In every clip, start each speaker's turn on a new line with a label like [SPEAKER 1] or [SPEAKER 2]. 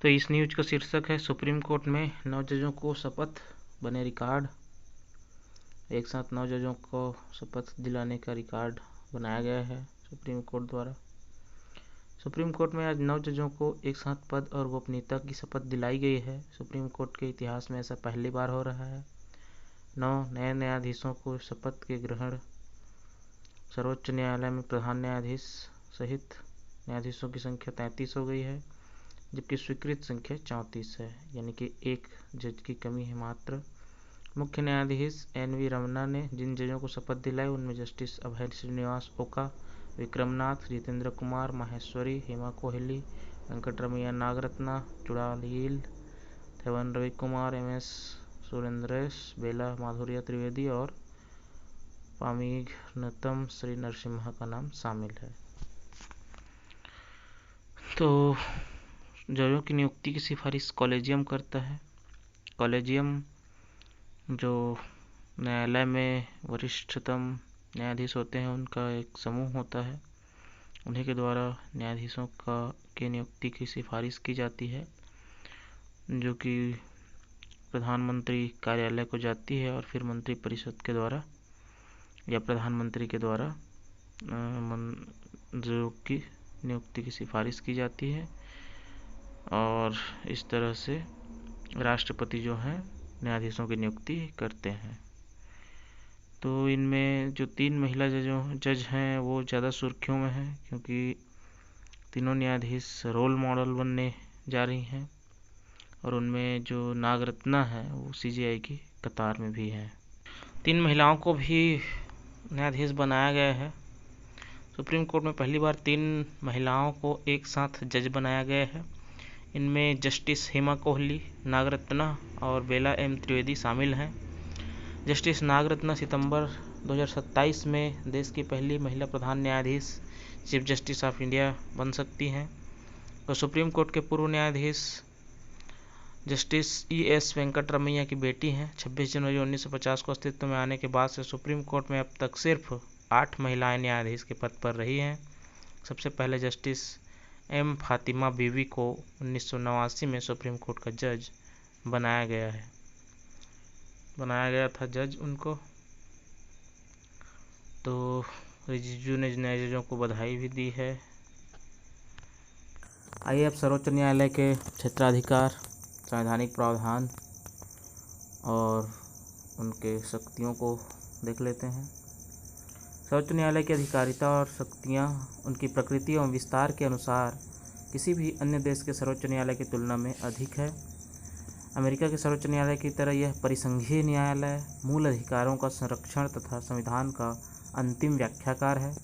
[SPEAKER 1] तो इस न्यूज का शीर्षक है सुप्रीम कोर्ट में 9 जजों को शपथ बने रिकॉर्ड। एक साथ 9 जजों को शपथ दिलाने का रिकॉर्ड बनाया गया है सुप्रीम कोर्ट द्वारा। सुप्रीम कोर्ट में आज 9 जजों को एक साथ पद और गोपनीयता की शपथ दिलाई गई है। सुप्रीम कोर्ट के इतिहास में ऐसा पहली बार हो रहा है। 9 नए न्यायाधीशों को शपथ के ग्रहण सर्वोच्च न्यायालय में प्रधान न्यायाधीश सहित न्यायाधीशों की संख्या 33 हो गई है, जबकि स्वीकृत संख्या 34 है, यानी कि एक जज की कमी है मात्र। मुख्य न्यायाधीश NV रमन्ना ने जिन जजों को शपथ दिलाई उनमें जस्टिस अभय श्रीनिवास ओका, विक्रमनाथ, जितेंद्र कुमार माहेश्वरी, हेमा कोहली, वेंकटरमैया नागरत्ना, चुड़ालियल, थेवन रवि कुमार, MS सुरेंद्रेश, बेला माधुर्य त्रिवेदी और पामीघनतम श्री नरसिम्हा का नाम शामिल है। तो जजों की नियुक्ति की सिफारिश कॉलेजियम करता है। कॉलेजियम जो न्यायालय में वरिष्ठतम न्यायाधीश होते हैं उनका एक समूह होता है, उन्हीं के द्वारा न्यायाधीशों की नियुक्ति की सिफारिश की जाती है, जो कि प्रधानमंत्री कार्यालय को जाती है और फिर मंत्री परिषद के द्वारा या प्रधानमंत्री के द्वारा जो की नियुक्ति की सिफारिश की जाती है। और इस तरह से राष्ट्रपति जो हैं न्यायाधीशों की नियुक्ति करते हैं। तो इनमें जो 3 महिला जज हैं वो ज़्यादा सुर्खियों में हैं, क्योंकि तीनों न्यायाधीश रोल मॉडल बनने जा रही हैं और उनमें जो नागरत्ना है वो CJI की कतार में भी हैं। 3 महिलाओं को भी न्यायाधीश बनाया गया है। सुप्रीम कोर्ट में पहली बार 3 महिलाओं को एक साथ जज बनाया गया है। इनमें जस्टिस हेमा कोहली, नागरत्ना और बेला M त्रिवेदी शामिल हैं। जस्टिस नागरत्ना सितंबर 2027 में देश की पहली महिला प्रधान न्यायाधीश चीफ जस्टिस ऑफ इंडिया बन सकती हैं। तो सुप्रीम कोर्ट के पूर्व न्यायाधीश जस्टिस ES वेंकटरमैया की बेटी हैं। 26 जनवरी 1950 को अस्तित्व में आने के बाद से सुप्रीम कोर्ट में अब तक सिर्फ 8 महिलाएं न्यायाधीश के पद पर रही हैं। सबसे पहले जस्टिस M फातिमा बीवी को 1989 में सुप्रीम कोर्ट का जज बनाया गया था जज उनको। तो रिजिजू ने नए जजों को बधाई भी दी है। आइए अब सर्वोच्च न्यायालय के क्षेत्राधिकार, संवैधानिक प्रावधान और उनके शक्तियों को देख लेते हैं। सर्वोच्च न्यायालय की अधिकारिता और शक्तियाँ उनकी प्रकृति एवं विस्तार के अनुसार किसी भी अन्य देश के सर्वोच्च न्यायालय की तुलना में अधिक है। अमेरिका के सर्वोच्च न्यायालय की तरह यह परिसंघीय न्यायालय मूल अधिकारों का संरक्षण तथा संविधान का अंतिम व्याख्याकार है,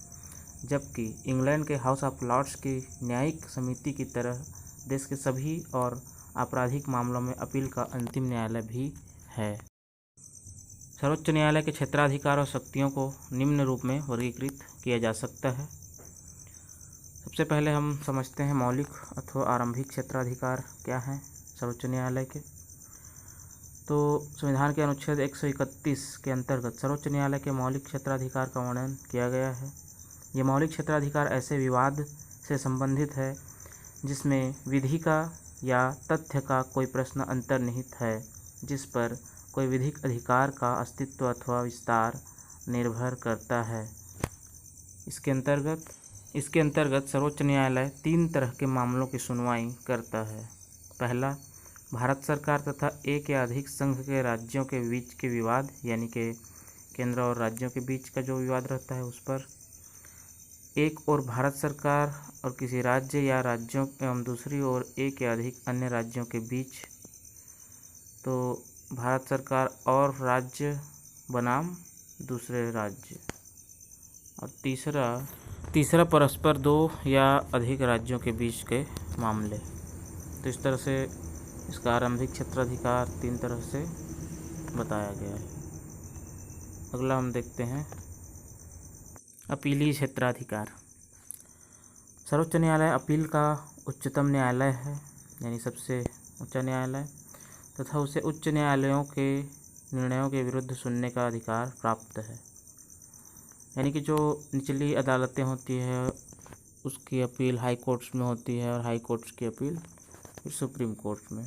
[SPEAKER 1] जबकि इंग्लैंड के हाउस ऑफ लॉर्ड्स की न्यायिक समिति की तरह देश के सभी और आपराधिक मामलों में अपील का अंतिम न्यायालय भी है। सर्वोच्च न्यायालय के क्षेत्राधिकार और शक्तियों को निम्न रूप में वर्गीकृत किया जा सकता है। सबसे पहले हम समझते हैं मौलिक अथवा आरंभिक क्षेत्राधिकार क्या हैं सर्वोच्च न्यायालय के। तो संविधान के अनुच्छेद 131 के अंतर्गत सर्वोच्च न्यायालय के मौलिक क्षेत्राधिकार का वर्णन किया गया है। ये मौलिक क्षेत्राधिकार ऐसे विवाद से संबंधित है जिसमें विधि का या तथ्य का कोई प्रश्न अंतर्निहित है, जिस पर कोई विधिक अधिकार का अस्तित्व अथवा विस्तार निर्भर करता है। इसके अंतर्गत सर्वोच्च न्यायालय 3 तरह के मामलों की सुनवाई करता है। पहला, भारत सरकार तथा एक या अधिक संघ के राज्यों के बीच के विवाद, यानी कि केंद्र और राज्यों के बीच का जो विवाद रहता है उस पर। एक और भारत सरकार और किसी राज्य या राज्यों एवं दूसरी ओर एक या अधिक अन्य राज्यों के बीच, तो भारत सरकार और राज्य बनाम दूसरे राज्य। और तीसरा परस्पर 2 या अधिक राज्यों के बीच के मामले। तो इस तरह से इसका आरंभिक क्षेत्राधिकार 3 तरह से बताया गया है। अगला हम देखते हैं अपीलीय क्षेत्राधिकार। सर्वोच्च न्यायालय अपील का उच्चतम न्यायालय है, यानी सबसे ऊंचा न्यायालय, तथा उसे उच्च न्यायालयों के निर्णयों के विरुद्ध सुनने का अधिकार प्राप्त है। यानी कि जो निचली अदालतें होती है उसकी अपील हाई कोर्ट्स में होती है और हाई कोर्ट्स की अपील फिर सुप्रीम कोर्ट में।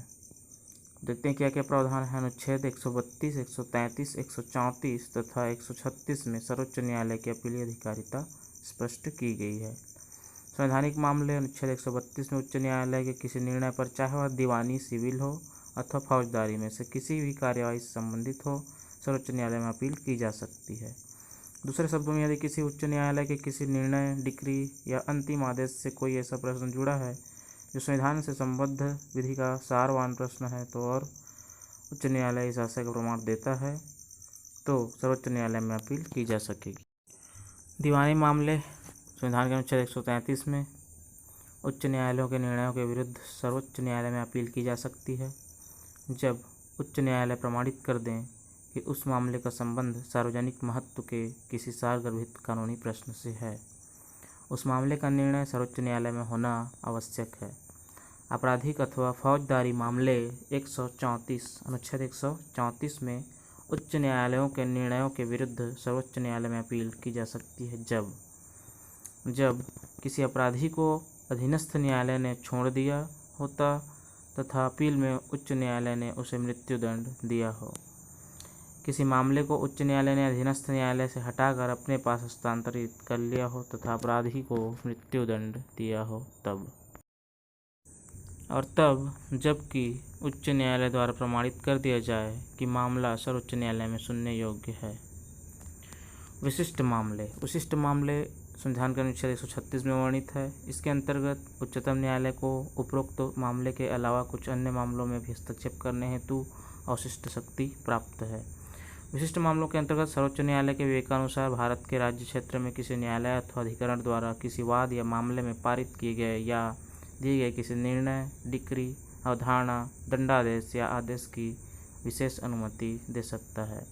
[SPEAKER 1] देखते हैं क्या क्या प्रावधान है। अनुच्छेद 132, 133, 134 तथा 136 में सर्वोच्च न्यायालय की अपीलीय अधिकारिता स्पष्ट की गई है। संवैधानिक मामले। अनुच्छेद 132 में उच्च न्यायालय के किसी निर्णय पर, चाहे वह दीवानी, सिविल हो अथवा फौजदारी में से किसी भी कार्यवाही से संबंधित हो, सर्वोच्च न्यायालय में अपील की जा सकती है। दूसरे शब्दों में, यदि किसी उच्च न्यायालय के किसी निर्णय, डिक्री या अंतिम आदेश से कोई ऐसा प्रश्न जुड़ा है जो संविधान से संबद्ध विधि का सारवान प्रश्न है, तो और उच्च न्यायालय इस आशय का प्रमाण देता है, तो सर्वोच्च न्यायालय में अपील की जा सकेगी। दीवानी मामले। संविधान के अनुच्छेद 133 में उच्च न्यायालयों के निर्णयों के विरुद्ध सर्वोच्च न्यायालय में अपील की जा सकती है जब उच्च न्यायालय प्रमाणित कर दें कि उस मामले का संबंध सार्वजनिक महत्व के किसी सारगर्भित कानूनी प्रश्न से है। उस मामले का निर्णय सर्वोच्च न्यायालय में होना आवश्यक है। आपराधिक अथवा फौजदारी मामले। 134 अनुच्छेद 134 में उच्च न्यायालयों के निर्णयों के विरुद्ध सर्वोच्च न्यायालय में अपील की जा सकती है जब किसी अपराधी को अधीनस्थ न्यायालय ने छोड़ दिया होता तथा अपील में उच्च न्यायालय ने उसे मृत्युदंड दिया हो। किसी मामले को उच्च न्यायालय ने अधीनस्थ न्यायालय से हटाकर अपने पास हस्तांतरित कर लिया हो तथा अपराधी को मृत्युदंड दिया हो तब जबकि उच्च न्यायालय द्वारा प्रमाणित कर दिया जाए कि मामला सर्वोच्च न्यायालय में सुनने योग्य है। विशिष्ट मामले संविधान के अनुच्छेद 136 में वर्णित है। इसके अंतर्गत उच्चतम न्यायालय को उपरोक्त मामले के अलावा कुछ अन्य मामलों में भी हस्तक्षेप करने हेतु अवशिष्ट शक्ति प्राप्त है। विशिष्ट मामलों के अंतर्गत सर्वोच्च न्यायालय के विवेकानुसार भारत के राज्य क्षेत्र में किसी न्यायालय अथवा अधिकरण द्वारा किसी वाद या मामले में पारित किए गए या दिए गए किसी निर्णय, डिक्री, अवधारणा, दंडादेश या आदेश की विशेष अनुमति दे सकता है।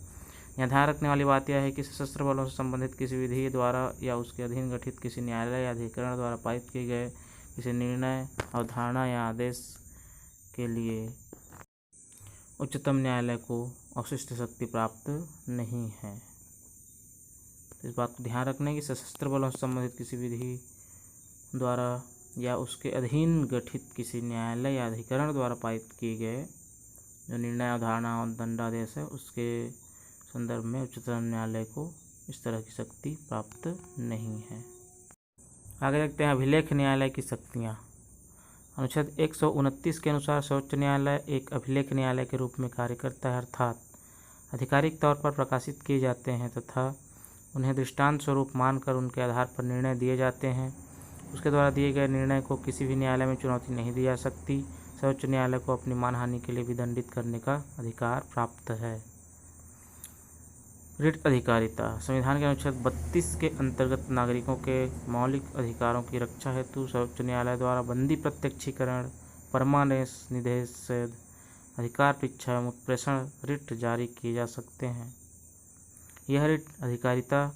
[SPEAKER 1] यहाँ ध्यान रखने वाली बात यह है कि सशस्त्र बलों से संबंधित किसी विधि द्वारा या उसके अधीन गठित किसी न्यायालय या अधिकरण द्वारा पारित किए गए किसी निर्णय, अवधारणा या आदेश के लिए उच्चतम न्यायालय को अवशिष्ट शक्ति प्राप्त नहीं है। तो इस बात को ध्यान रखना है कि सशस्त्र बलों से संबंधित किसी विधि द्वारा या उसके अधीन गठित किसी न्यायालय या अधिकरण द्वारा पारित किए गए जो निर्णय, अवधारणा और दंडादेश है, उसके संदर्भ में उच्चतम न्यायालय को इस तरह की शक्ति प्राप्त नहीं है। आगे देखते हैं अभिलेख न्यायालय की शक्तियाँ। अनुच्छेद 129 के अनुसार सर्वोच्च न्यायालय एक अभिलेख न्यायालय के रूप में कार्य करता है, अर्थात आधिकारिक तौर पर प्रकाशित किए जाते हैं तथा उन्हें दृष्टांत स्वरूप मानकर उनके आधार पर निर्णय दिए जाते हैं। उसके द्वारा दिए गए निर्णय को किसी भी न्यायालय में चुनौती नहीं दी जा सकती। सर्वोच्च न्यायालय को अपनी मानहानि के लिए भी दंडित करने का अधिकार प्राप्त है। रिट अधिकारिता। संविधान के अनुच्छेद 32 के अंतर्गत नागरिकों के मौलिक अधिकारों की रक्षा हेतु सर्वोच्च न्यायालय द्वारा बंदी प्रत्यक्षीकरण, परमानेश निषेध, अधिकार परीक्षा एवं उत्प्रेषण रिट जारी किए जा सकते हैं। यह रिट अधिकारिता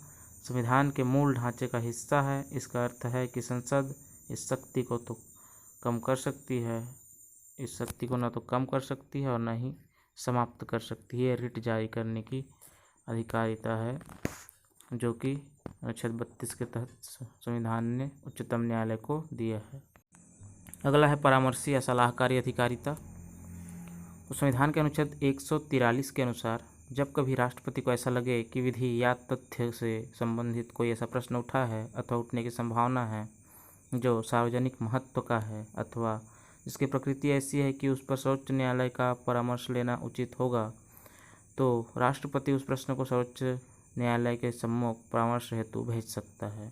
[SPEAKER 1] संविधान के मूल ढांचे का हिस्सा है। इसका अर्थ है कि संसद इस शक्ति को तो कम कर सकती है, इस शक्ति को न तो कम कर सकती है और न ही समाप्त कर सकती है। रिट जारी करने की अधिकारिता है जो कि अनुच्छेद 32 के तहत संविधान ने उच्चतम न्यायालय को दिया है। अगला है परामर्शी या सलाहकारी अधिकारिता। तो संविधान के अनुच्छेद 143 के अनुसार जब कभी राष्ट्रपति को ऐसा लगे कि विधि या तथ्य से संबंधित कोई ऐसा प्रश्न उठा है अथवा उठने की संभावना है जो सार्वजनिक महत्व का है अथवा जिसकी प्रकृति ऐसी है कि उस पर सर्वोच्च न्यायालय का परामर्श लेना उचित होगा, तो राष्ट्रपति उस प्रश्न को सर्वोच्च न्यायालय के सम्मुख परामर्श हेतु भेज सकता है।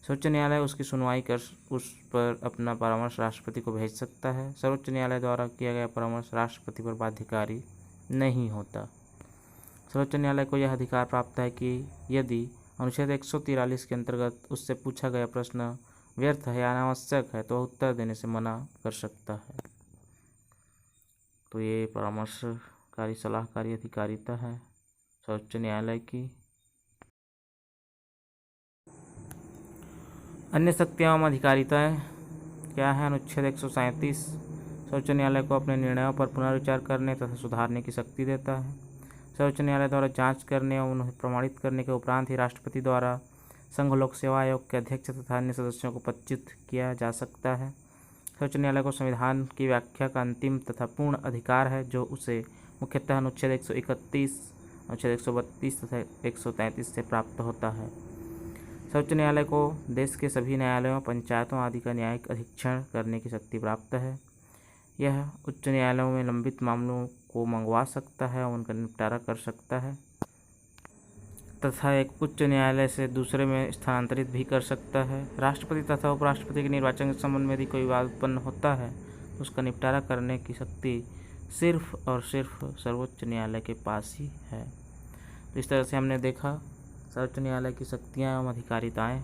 [SPEAKER 1] सर्वोच्च न्यायालय उसकी सुनवाई कर उस पर अपना परामर्श राष्ट्रपति को भेज सकता है। सर्वोच्च न्यायालय द्वारा किया गया परामर्श राष्ट्रपति पर बाध्यकारी नहीं होता। सर्वोच्च न्यायालय को यह अधिकार प्राप्त है कि यदि अनुच्छेद 143 के अंतर्गत उससे पूछा गया प्रश्न व्यर्थ है या अनावश्यक है तो वह उत्तर देने से मना कर सकता है। तो ये परामर्शकारी सलाहकारी अधिकारिता है सर्वोच्च न्यायालय की। अन्य शक्तियां एवं अधिकारिताएं क्या है? अनुच्छेद 137 सर्वोच्च न्यायालय को अपने निर्णयों पर पुनर्विचार करने तथा सुधारने की शक्ति देता है। सर्वोच्च न्यायालय द्वारा जांच करने और उन्हें प्रमाणित करने के उपरांत ही राष्ट्रपति द्वारा संघ लोक सेवा आयोग के अध्यक्ष तथा अन्य सदस्यों को पदच्युत किया जा सकता है। सर्वोच्च न्यायालय को संविधान की व्याख्या का अंतिम तथा पूर्ण अधिकार है, जो उसे मुख्यतः अनुच्छेद 131, अनुच्छेद 132 तथा 133 से प्राप्त होता है। सर्वोच्च न्यायालय को देश के सभी न्यायालयों, पंचायतों आदि का न्यायिक अधीक्षण करने की शक्ति प्राप्त है। यह उच्च न्यायालयों में लंबित मामलों को मंगवा सकता है और उनका निपटारा कर सकता है तथा एक उच्च न्यायालय से दूसरे में स्थानांतरित भी कर सकता है। राष्ट्रपति तथा उपराष्ट्रपति के निर्वाचन के संबंध में यदि कोई विवाद उत्पन्न होता है तो उसका निपटारा करने की शक्ति सिर्फ और सिर्फ सर्वोच्च न्यायालय के पास ही है। तो इस तरह से हमने देखा सर्वोच्च न्यायालय की शक्तियाँ एवं अधिकारिताएँ।